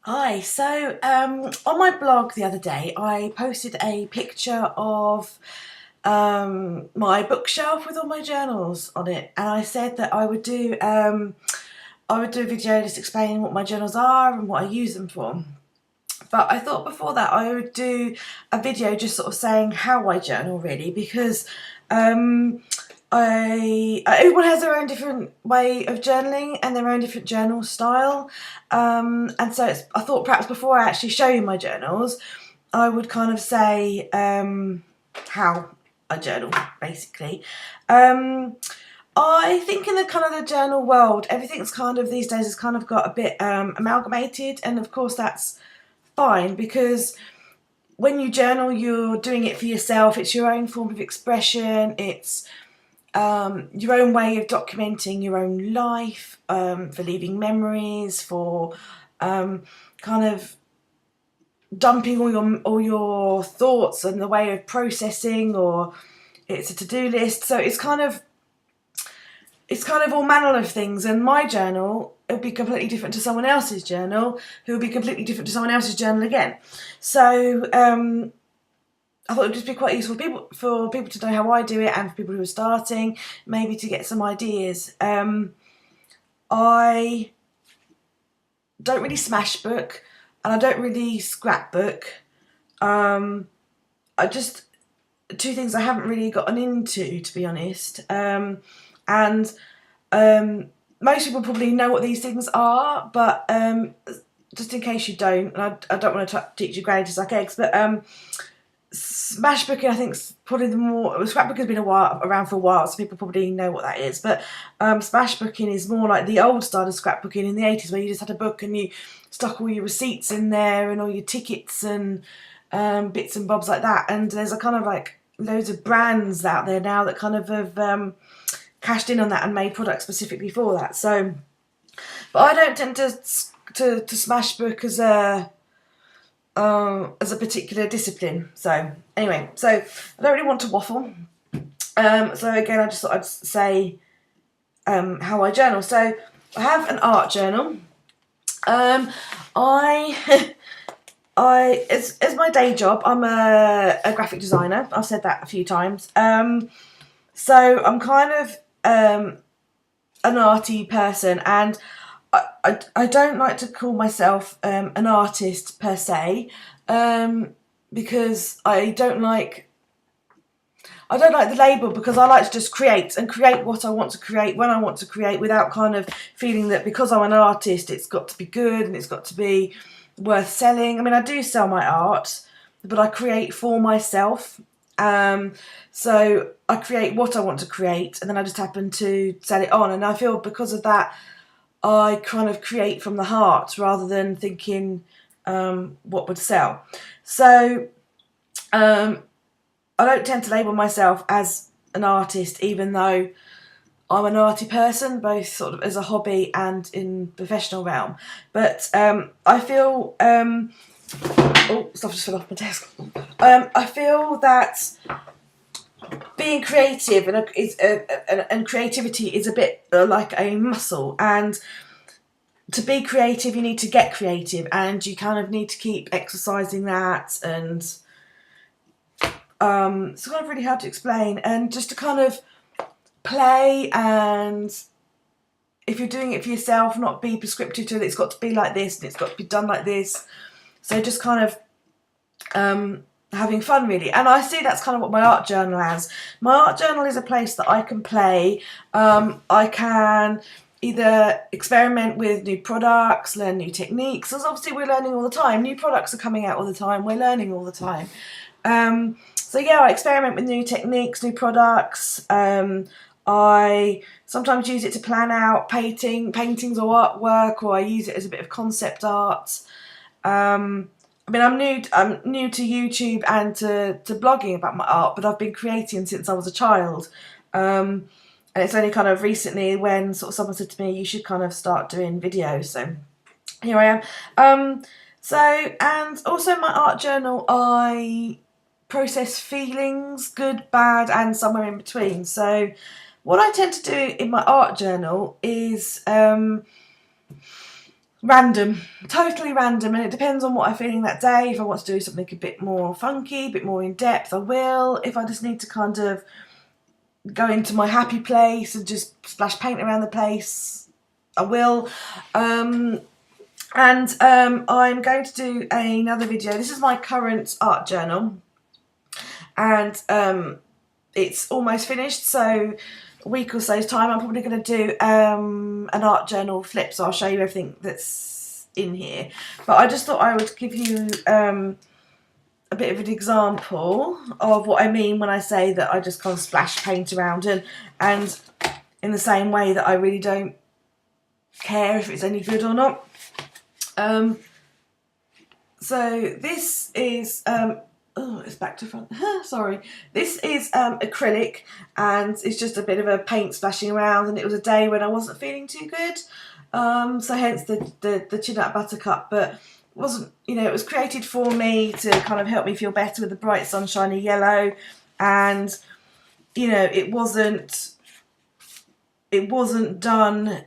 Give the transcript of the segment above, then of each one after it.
Hi, so on my blog the other day I posted a picture of my bookshelf with all my journals on it, and I said that I would do a video just explaining what my journals are and what I use them for. But I thought before that I would do a video just sort of saying how I journal, really, because um, everyone has their own different way of journaling and their own different journal style, and so I thought perhaps before I actually show you my journals, I would kind of say how I journal, basically. Um, I think in the kind of the journal world, everything's kind of these days has kind of got a bit amalgamated, and of course that's fine, because when you journal, you're doing it for yourself. It's your own form of expression. It's your own way of documenting your own life, for leaving memories, for kind of dumping all your thoughts and the way of processing, or it's a to-do list. So it's kind of all manner of things, and my journal, it'll be completely different to someone else's journal, who will be completely different to someone else's journal again. So I thought it would just be quite useful for people to know how I do it, and for people who are starting, maybe to get some ideas. I don't really smash book, and I don't really scrapbook. I just two things I haven't really gotten into, to be honest. And most people probably know what these things are, but just in case you don't, and I don't want to teach you grade to suck eggs, but smashbooking, I think, is probably the more. Scrapbooking has been around for a while, so people probably know what that is. But smashbooking is more like the old style of scrapbooking in the 80s, where you just had a book and you stuck all your receipts in there and all your tickets and bits and bobs like that. And there's a kind of like loads of brands out there now that kind of have cashed in on that and made products specifically for that. So, but I don't tend to smash book as a particular discipline. So anyway, so I don't really want to waffle. So again, I just thought I'd say how I journal. So I have an art journal. I as my day job, I'm a graphic designer. I've said that a few times. So I'm kind of an arty person, and I don't like to call myself an artist per se, because I don't like the label, because I like to just create what I want to create when I want to create, without kind of feeling that because I'm an artist it's got to be good and it's got to be worth selling. I mean, I do sell my art, but I create for myself. So I create what I want to create, and then I just happen to sell it on, and I feel because of that I kind of create from the heart rather than thinking what would sell. So I don't tend to label myself as an artist, even though I'm an arty person, both sort of as a hobby and in professional realm. But I feel oh, stuff just fell off my desk. I feel that being creative and creativity is a bit like a muscle, and to be creative you need to get creative, and you kind of need to keep exercising that, and it's kind of really hard to explain, and just to kind of play, and if you're doing it for yourself, not be prescriptive to it. It's got to be like this and it's got to be done like this. So just kind of having fun, really. And I see that's kind of what my art journal has. My art journal is a place that I can play. I can either experiment with new products, learn new techniques, because obviously we're learning all the time. New products are coming out all the time. We're learning all the time. So yeah, I experiment with new techniques, new products. I sometimes use it to plan out paintings or artwork, or I use it as a bit of concept art. I mean, I'm new to YouTube and to blogging about my art, but I've been creating since I was a child. And it's only kind of recently when sort of someone said to me, you should kind of start doing videos. So here I am. So, and also my art journal, I process feelings, good, bad, and somewhere in between. So what I tend to do in my art journal is random, totally random, and it depends on what I'm feeling that day. If I want to do something a bit more funky, a bit more in depth, I will. If I just need to kind of go into my happy place and just splash paint around the place, I will. I'm going to do another video. This is my current art journal, and it's almost finished, so a week or so's time I'm probably going to do an art journal flip, so I'll show you everything that's in here. But I just thought I would give you a bit of an example of what I mean when I say that I just kind of splash paint around, and in the same way that I really don't care if it's any good or not. So this is oh, it's back to front. Sorry. This is acrylic, and it's just a bit of a paint splashing around, and it was a day when I wasn't feeling too good. So hence the chin up buttercup, but wasn't, you know, it was created for me to kind of help me feel better with the bright sunshiny yellow, and you know, it wasn't done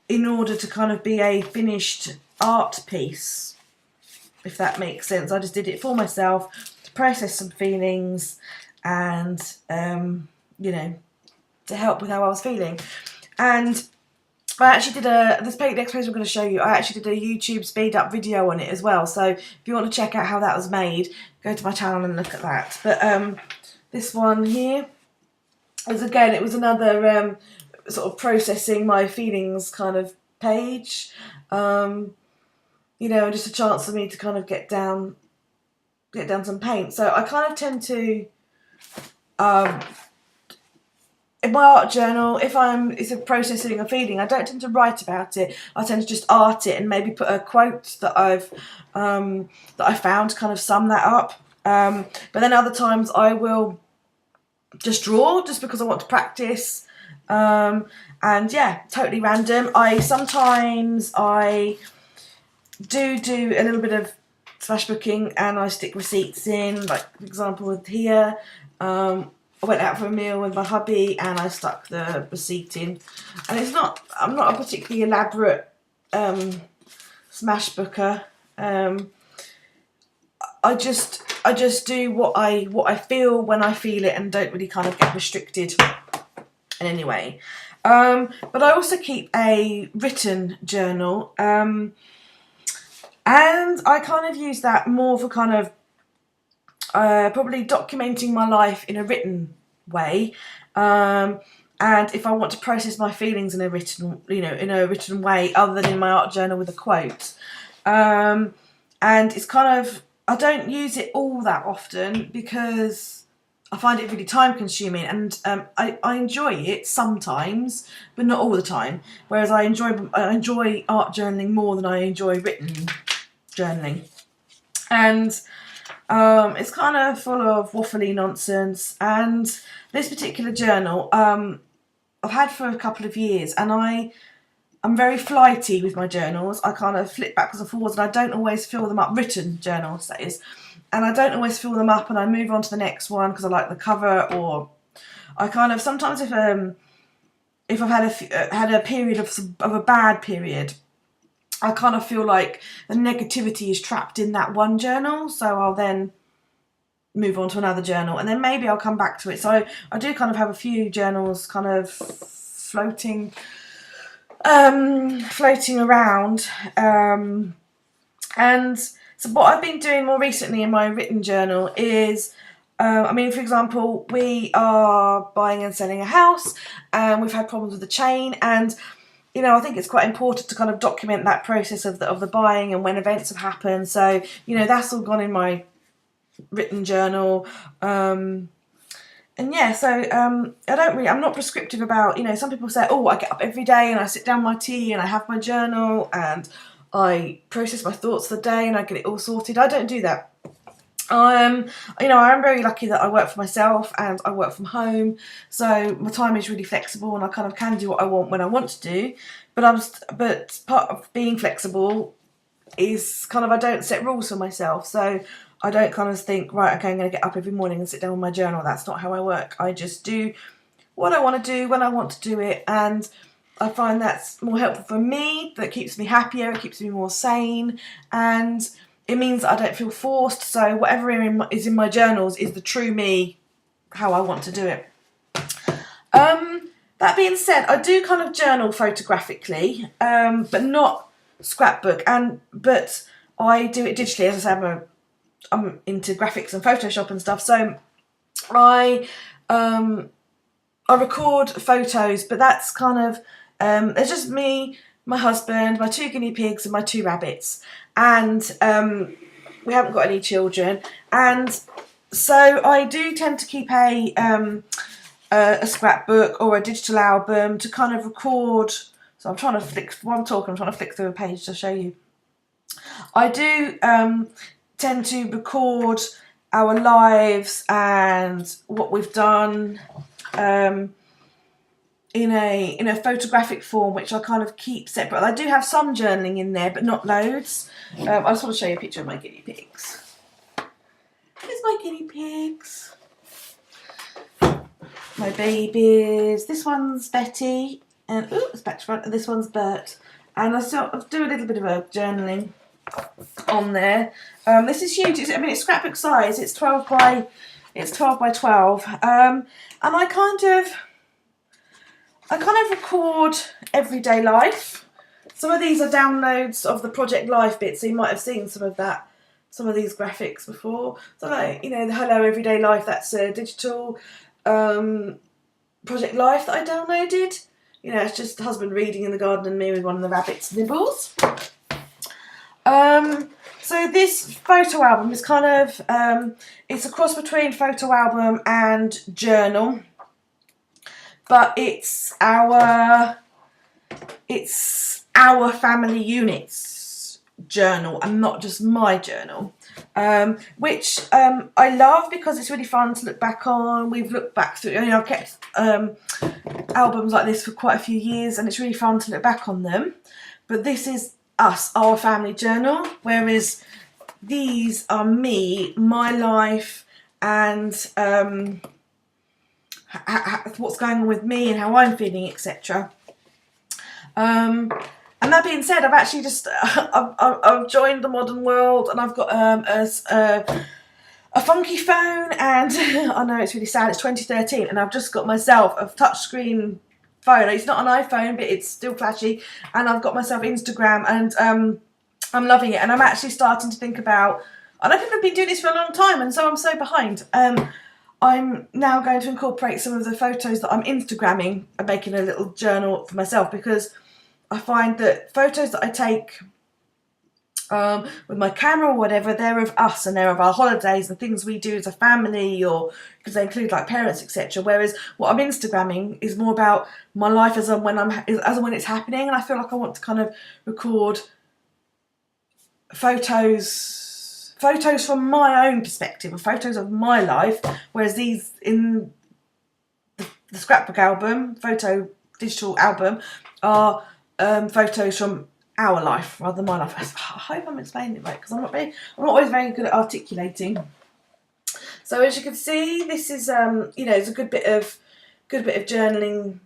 in order to kind of be a finished art piece, if that makes sense. I just did it for myself to process some feelings and, you know, to help with how I was feeling. And I actually did this next page I'm going to show you, I actually did a YouTube speed up video on it as well. So if you want to check out how that was made, go to my channel and look at that. But this one here is, again, it was another sort of processing my feelings kind of page. You know, just a chance for me to kind of get down some paint. So I kind of tend to, in my art journal, if it's a processing a feeling, I don't tend to write about it. I tend to just art it and maybe put a quote that I found to kind of sum that up. But then other times I will just draw, just because I want to practice. And yeah, totally random. Sometimes I do a little bit of flashbooking, and I stick receipts in, like for example with here. I went out for a meal with my hubby and I stuck the receipt in, and I'm not a particularly elaborate smash booker. I just do what I feel when I feel it, and don't really kind of get restricted in any way. But I also keep a written journal, and I kind of use that more for kind of probably documenting my life in a written way, and if I want to process my feelings in a written, in a written way other than in my art journal with a quote. And it's kind of, I don't use it all that often because I find it really time consuming, and I enjoy it sometimes, but not all the time. Whereas I enjoy art journaling more than I enjoy written journaling. And it's kind of full of waffly nonsense. And this particular journal I've had for a couple of years, and I'm very flighty with my journals. I kind of flip backwards and forwards, and I don't always fill them up, written journals that is, and I don't always fill them up, and I move on to the next one because I like the cover, or I kind of, sometimes if I've had a period of a bad period, I kind of feel like the negativity is trapped in that one journal, so I'll then move on to another journal, and then maybe I'll come back to it. So I do kind of have a few journals kind of floating around, and so what I've been doing more recently in my written journal is, I mean, for example, we are buying and selling a house, and we've had problems with the chain, and I think it's quite important to kind of document that process of the buying and when events have happened. So that's all gone in my written journal. And yeah, so I'm not prescriptive about, some people say, oh, I get up every day and I sit down my tea and I have my journal and I process my thoughts for the day and I get it all sorted. I don't do that. I am very lucky that I work for myself and I work from home, so my time is really flexible and I kind of can do what I want when I want to do. But part of being flexible is kind of, I don't set rules for myself, so I don't kind of think, right, okay, I'm going to get up every morning and sit down with my journal. That's not how I work. I just do what I want to do when I want to do it, and I find that's more helpful for me, that keeps me happier, it keeps me more sane, and it means that I don't feel forced, so whatever is in my journals is the true me, how I want to do it. That being said, I do kind of journal photographically, but not scrapbook, but I do it digitally. As I say, I'm into graphics and Photoshop and stuff, so I record photos, but that's kind of, it's just me, my husband, my 2 guinea pigs and my 2 rabbits, and we haven't got any children, and so I do tend to keep a scrapbook or a digital album to kind of record. So I'm trying to flick, while I'm talking, I'm trying to flick through a page to show you. I do tend to record our lives and what we've done in a photographic form, which I kind of keep separate. I do have some journaling in there, but not loads. I just want to show you a picture of my guinea pigs. Here's my guinea pigs. My babies. This one's Betty, and it's back to front. And this one's Bert. And I sort of do a little bit of a journaling on there. This is huge. It's scrapbook size. It's 12 by 12. And I kind of record everyday life. Some of these are downloads of the Project Life bits, so you might have seen some of these graphics before. So like, the Hello Everyday Life, that's a digital Project Life that I downloaded. It's just the husband reading in the garden and me with one of the rabbits' nibbles. So this photo album is kind of, it's a cross between photo album and journal, but it's our family unit's journal and not just my journal, which I love because it's really fun to look back on. We've looked back through, I've kept albums like this for quite a few years, and it's really fun to look back on them. But this is our family journal, whereas these are me, my life, and what's going on with me and how I'm feeling, etc. And that being said, I've actually just I've joined the modern world, and I've got a funky phone, and I know it's really sad, it's 2013, and I've just got myself a touchscreen phone. It's not an iPhone, but it's still flashy, and I've got myself Instagram, and I'm loving it. And I'm actually starting to think about, I know people have been doing this for a long time, and so I'm so behind. I'm now going to incorporate some of the photos that I'm Instagramming and making a little journal for myself, because I find that photos that I take with my camera or whatever, they're of us and they're of our holidays and things we do as a family, or because they include like parents, etc. Whereas what I'm Instagramming is more about my life as and when it's happening, and I feel like I want to kind of record photos from my own perspective, or photos of my life, whereas these in the scrapbook album, digital album, are photos from our life rather than my life. I hope I'm explaining it right, because I'm not always very good at articulating. So as you can see, this is it's a good bit of journaling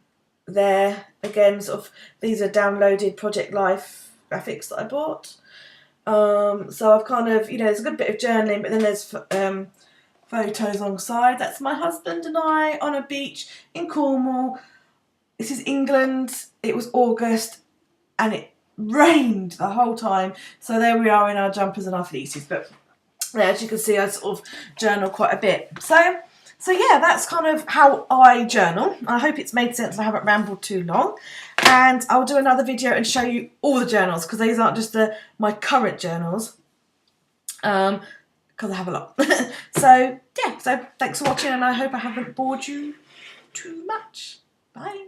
there. Again, sort of these are downloaded Project Life graphics that I bought. So I've kind of, there's a good bit of journaling, but then there's photos alongside. That's my husband and I on a beach in Cornwall. This is England. It was August and it rained the whole time. So there we are in our jumpers and our fleeces. But yeah, as you can see, I sort of journal quite a bit. So yeah, that's kind of how I journal. I hope it's made sense and I haven't rambled too long. And I'll do another video and show you all the journals, because these aren't just my current journals, because I have a lot. So yeah, so thanks for watching, and I hope I haven't bored you too much. Bye.